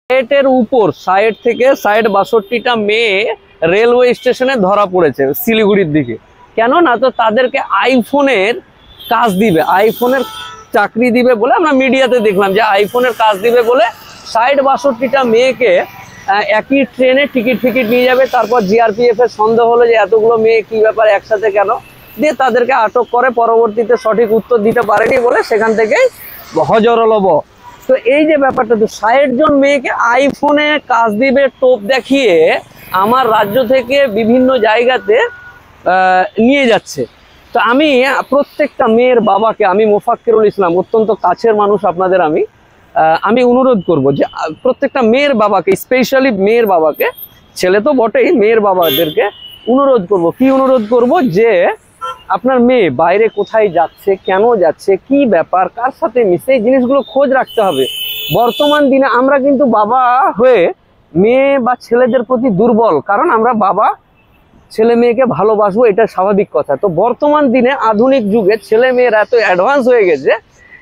এর উপর 60 থেকে 62টা মেয়ে রেলওয়ে স্টেশনে ধরা পড়েছে শিলিগুড়ির দিকে। কেন না, তো তাদেরকে আইফোনের কাজ দিবে, আইফোনের চাকরি দিবে বলে আমরা মিডিয়াতে দেখলাম যে আইফোনের কাজ দিবে বলে 60-62টা মেয়েকে একই ট্রেনে টিকিট নিয়ে যাবে। তারপর জিআরপিএফ এর সন্দেহ হলো যে এতগুলো মেয়ে কি ব্যাপার একসাথে কেন, দিয়ে তাদেরকে আটক করে। পরবর্তীতে সঠিক উত্তর দিতে পারেনি বলে সেখান থেকেই হজরলব। তো এই যে ব্যাপারটা, তো 60 জন মেয়েকে আইফোনে কাজ দিবে টোপ দেখিয়ে আমার রাজ্য থেকে বিভিন্ন জায়গাতে নিয়ে যাচ্ছে। তো আমি প্রত্যেকটা মেয়ের বাবাকে, আমি মোফাক্কিরুল ইসলাম, অত্যন্ত কাছের মানুষ আপনাদের, আমি অনুরোধ করব যে প্রত্যেকটা মেয়ের বাবাকে, স্পেশালি মেয়ের বাবাকে, ছেলে তো বটেই, মেয়ের বাবাদেরকে অনুরোধ করব, কি অনুরোধ করব, যে আপনার মেয়ে বাইরে কোথায় যাচ্ছে, কেন যাচ্ছে, কি ব্যাপার, কার সাথে মিশে, এই জিনিসগুলো খোঁজ রাখতে হবে। বর্তমান দিনে আমরা কিন্তু বাবা হয়ে মেয়ে বা ছেলেদের প্রতি দুর্বল, কারণ আমরা বাবা ছেলে মেয়েকে ভালোবাসবো, এটা স্বাভাবিক কথা। তো বর্তমান দিনে আধুনিক যুগে ছেলে মেয়েরা এত অ্যাডভান্স হয়ে গেছে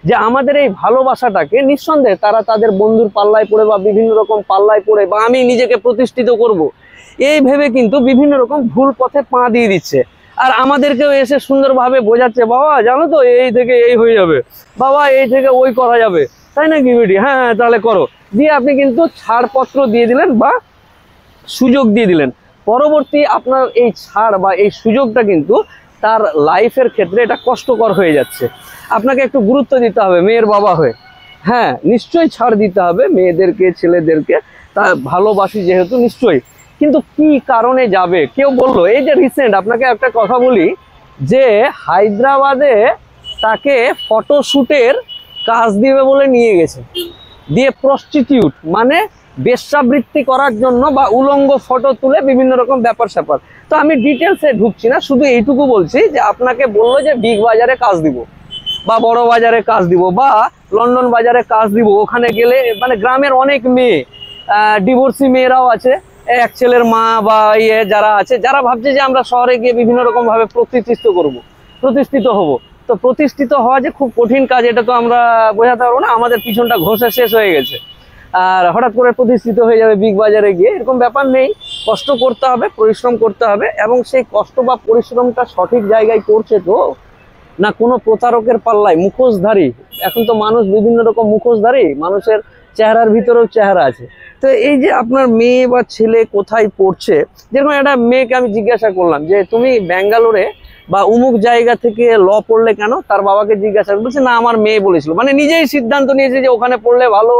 যে আমাদের এই ভালোবাসাটাকে নিঃসন্দেহে তারা তাদের বন্ধুর পাল্লায় পড়ে বা বিভিন্ন রকম পাল্লায় পড়ে বা আমি নিজেকে প্রতিষ্ঠিত করব, এই ভেবে কিন্তু বিভিন্ন রকম ভুল পথে পা দিয়ে দিচ্ছে। আর আমাদেরকেও এসে সুন্দরভাবে বোঝাচ্ছে, বাবা জানো তো এই থেকে এই হয়ে যাবে, বাবা এই থেকে ওই করা যাবে, তাই নাকি বেটি, হ্যাঁ হ্যাঁ তাহলে করো, দিয়ে আপনি কিন্তু ছাড়পত্র দিয়ে দিলেন বা সুযোগ দিয়ে দিলেন। পরবর্তী আপনার এই ছাড় বা এই সুযোগটা কিন্তু তার লাইফের ক্ষেত্রে এটা কষ্টকর হয়ে যাচ্ছে। আপনাকে একটু গুরুত্ব দিতে হবে মেয়ের বাবা হয়ে, হ্যাঁ নিশ্চয়ই ছাড় দিতে হবে মেয়েদেরকে, ছেলেদেরকে, তা ভালোবাসি যেহেতু নিশ্চয়ই। কিন্তু কি কারণে যাবে, কেউ বললো, এই যে রিসেন্ট আপনাকে একটা কথা বলি, যে হায়দ্রাবাদে তাকে ফটোশ্যুটের কাজ দিবে বলে নিয়ে গেছে, দিয়ে প্রস্টিটিউট মানে বেশ্যাবৃত্তি করার জন্য বা উলঙ্গ ফটো তুলে বিভিন্ন রকম ব্যাপার স্যাপার। তো আমি ডিটেলসে ঢুকছি না, শুধু এইটুকু বলছি যে আপনাকে বললো যে বিগ বাজারে কাজ দিব বা বড় বাজারে কাজ দিব বা লন্ডন বাজারে কাজ দিব, ওখানে গেলে মানে গ্রামের অনেক মেয়ে, ডিভোর্সি মেয়েরাও আছে, এক ছেলের মা বা যারা আছে, যারা ভাবছে যে আমরা শহরে গিয়ে বিভিন্ন রকম ভাবে প্রতিষ্ঠিত হব। তো প্রতিষ্ঠিত হওয়া যে খুব কঠিন কাজ, এটা তো আমরা বোঝাতে পারবো না, আমাদের পিছনটা ঘষে শেষ হয়ে গেছে, আর হঠাৎ করে প্রতিষ্ঠিত হয়ে যাবে বিগ বাজারে গিয়ে, এরকম ব্যাপার নেই। কষ্ট করতে হবে, পরিশ্রম করতে হবে, এবং সেই কষ্ট বা পরিশ্রমটা সঠিক জায়গায় করছে তো না কোনো প্রতারকের পাল্লায়, মুখোশধারী। এখন তো মানুষ বিভিন্ন রকম মুখোশধারী, মানুষের চেহারার ভিতরেও চেহারা আছে। তো এই যে আপনার মেয়ে বা ছেলে কোথায় পড়ছে, যেরকম একটা মেয়েকে আমি জিজ্ঞাসা করলাম যে তুমি ব্যাঙ্গালোরে বা অমুক জায়গা থেকে ল পড়লে কেন, তার বাবাকে জিজ্ঞাসা বলছে না আমার মেয়ে বলেছিল, মানে নিজেই সিদ্ধান্ত নিয়েছে যে ওখানে পড়লে ভালো,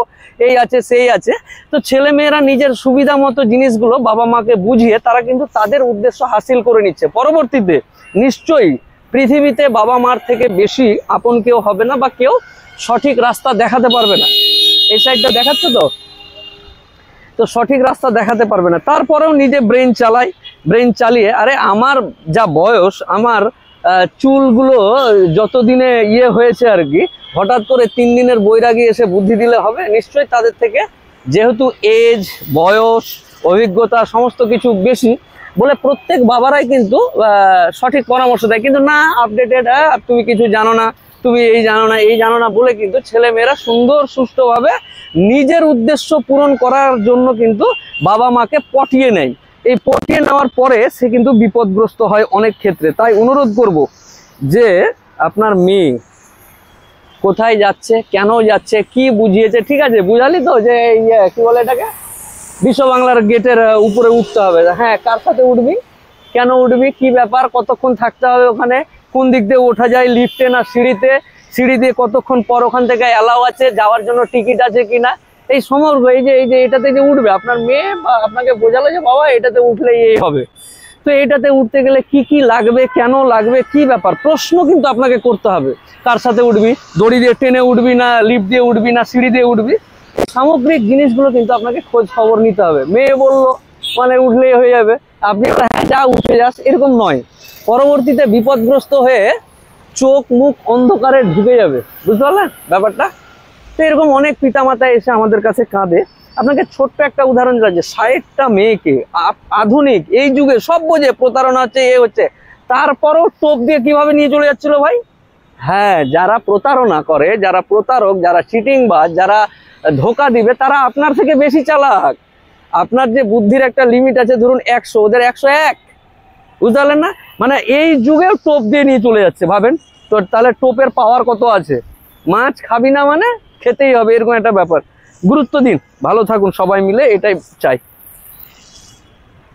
এই আছে সেই আছে। তো ছেলে মেয়েরা নিজের সুবিধা মতো জিনিসগুলো বাবা মাকে বুঝিয়ে তারা কিন্তু তাদের উদ্দেশ্য হাসিল করে নিচ্ছে। পরবর্তীতে নিশ্চয়ই পৃথিবীতে বাবা মার থেকে বেশি আপন কেউ হবে না বা কেউ সঠিক রাস্তা দেখাতে পারবে না। এই সাইডটা দেখাচ্ছে তো সঠিক রাস্তা দেখাতে পারবে না, তারপরেও নিজে ব্রেন চালিয়ে, আরে আমার যা বয়স, আমার চুলগুলো যতদিনে হয়েছে আর কি, হঠাৎ করে 3 দিনের বৈরাগী এসে বুদ্ধি দিলে হবে? নিশ্চয়ই তাদের থেকে, যেহেতু এজ, বয়স, অভিজ্ঞতা সমস্ত কিছু বেশি বলে প্রত্যেক বাবারাই কিন্তু সঠিক পরামর্শ দেয়, কিন্তু না আপডেটেড, তুমি কিছু জানো না, তুমি এই জানো না বলে কিন্তু ছেলে মেয়েরা সুন্দর সুষ্ঠুভাবে নিজের উদ্দেশ্য পূরণ করার জন্য কিন্তু বাবা মাকে পটিয়ে নেয়। এই পটিয়ে নেওয়ার পরে সে কিন্তু বিপদগ্রস্ত হয় অনেক ক্ষেত্রে। তাই অনুরোধ করব যে আপনার মেয়ে কোথায় যাচ্ছে, কেন যাচ্ছে, কি বুঝিয়েছে, ঠিক আছে বুঝালি তো যে কি বলে এটাকে, বিশ্ব বাংলার গেটের উপরে উঠতে হবে, হ্যাঁ কার সাথে উঠবি, কেন উঠবি, কি ব্যাপার, কতক্ষণ থাকতে হবে ওখানে, কোন দিক দিয়ে ওঠা যায়, লিফটে না সিঁড়িতে, সিঁড়ি দিয়ে কতক্ষণ পর ওখান থেকে অ্যালাউ আছে, যাওয়ার জন্য টিকিট আছে কিনা, এই সমগ্র এই যে এটাতে যে উঠবে আপনার মেয়ে, বা আপনাকে বোঝালো যে বাবা এটাতে উঠলে এই হবে, তো এটাতে উঠতে গেলে কি কি লাগবে, কেন লাগবে, কি ব্যাপার, প্রশ্ন কিন্তু আপনাকে করতে হবে। কার সাথে উঠবি, দড়ি দিয়ে টেনে উঠবি না লিফট দিয়ে উঠবি না সিঁড়ি দিয়ে উঠবি, সামগ্রিক জিনিসগুলো কিন্তু আপনাকে খোঁজ খবর নিতে হবে। মেয়ে বললো মানে উঠলেই হয়ে যাবে, আপনি হ্যাঁ যা উঠে যাস, এরকম নয়। পরবর্তীতে বিপদগ্রস্ত হয়ে চোখ মুখ অন্ধকারে ঢুকে যাবে, বুঝতে পারলেন ব্যাপারটা? তো এরকম অনেক পিতামাতা এসে আমাদের কাছে কাঁদে। আপনাকে ছোট্ট একটা উদাহরণ দিলাম যে 60টা মেয়েকে আধুনিক এই যুগে সব বোঝে প্রতারণা হচ্ছে, হচ্ছে, তারপরও টোপ দিয়ে কিভাবে নিয়ে চলে যাচ্ছিল ভাই। হ্যাঁ, যারা প্রতারণা করে, যারা প্রতারক, যারা চিটিংবাজ, যারা ধোকা দিবে তারা আপনার থেকে বেশি চালাক। আপনার যে বুদ্ধির একটা লিমিট আছে, ধরুন 100, ওদের 101, বুঝতে পারলেন না? মানে এই যুগেও টোপ দিয়ে নিয়ে চলে যাচ্ছে, ভাবেন তো তাহলে টোপের পাওয়ার কত আছে। মাছ খাবি না মানে খেতেই হবে, এরকম একটা ব্যাপার। গুরুত্ব দিন, ভালো থাকুন সবাই মিলে, এটাই চাই।